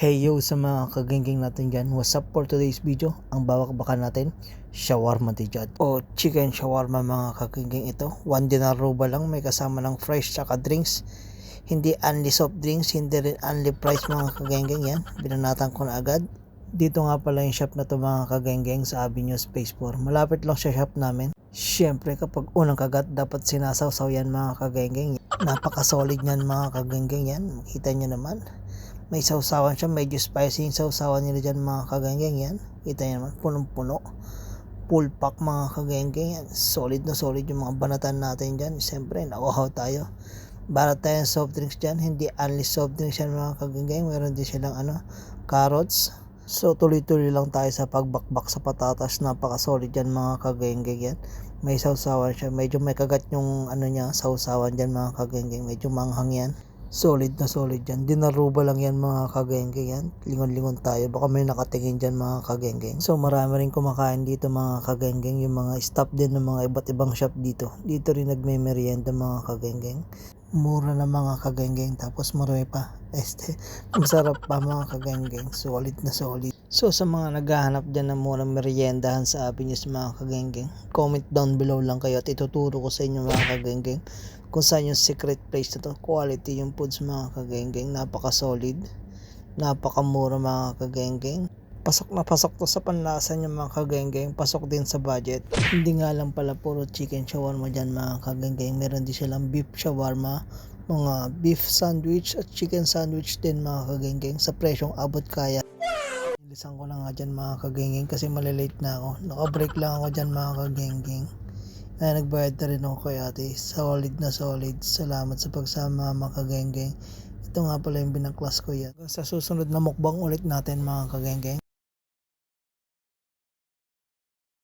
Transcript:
Hey yo sa mga kagengging natin dyan, what's up for today's video? Ang bawak-baka natin, shawarma dijad o chicken shawarma mga kagengging ito. 1 dinar roba lang, may kasama ng fries tsaka drinks. Hindi only soft drinks, hindi rin only fries mga kagengging yan. Binanatan ko na agad. Dito nga pala yung shop na to mga kagengging sa Avenue Space 4. Malapit lang sa shop namin. Siyempre kapag unang kagat dapat sinasawsaw yan mga kagengging. Napaka-solid niyan mga kagengging yan. Makita nyo naman. May sausawan siya, medyo spicy yung sausawan nila dyan mga kagengging yan. Kita nyo naman, punong-puno. Full pack mga kagengging yan. Solid na solid yung mga banatan natin dyan. Siyempre, nauhaw tayo. Barat tayo ng soft drinks dyan. Hindi only soft drinks yan mga kagengging. Meron din silang carrots. So tuloy-tuloy lang tayo sa pagbakbak sa patatas. Napaka-solid yan mga kagengging yan. May sausawan siya. Medyo may kagat yung sausawan dyan mga kagengging. Medyo manghang yan. Solid na solid yan. Dinaruba lang yan mga kagengging yan. Lingon-lingon tayo. Baka may nakatingin dyan mga kagengging. So marami rin kumakain dito mga kagengging. Yung mga staff din ng mga iba't ibang shop dito. Dito rin nagme-merienda mga kagengging. Mura na mga kagengging. Tapos marami pa. Masarap pa mga kagengging. Solid na solid. So sa mga naghahanap dyan ng murang meriendahan sa Avenues mga kagengging, comment down below lang kayo at ituturo ko sa inyo mga kagengging kung saan yung secret place na to. Quality yung foods mga kagengging. Napaka solid. Napakamura mga kagengging. Pasok na pasok to sa panlasa niya mga kagengging. Pasok din sa budget. Hindi nga lang pala puro chicken shawarma dyan mga kagengging. Meron din silang beef shawarma, mga beef sandwich at chicken sandwich din mga kagengging sa presyong abot kaya. Nilisan ko na nga dyan mga kagengging kasi malilate na ako. Nakabreak lang ako dyan mga kagengging. Ay, nagbayad na rin ako kay ate. Solid na solid. Salamat sa pagsama mga kagengging. Ito nga pala yung binaklas ko yan. Sa susunod na mukbang ulit natin mga kagengging.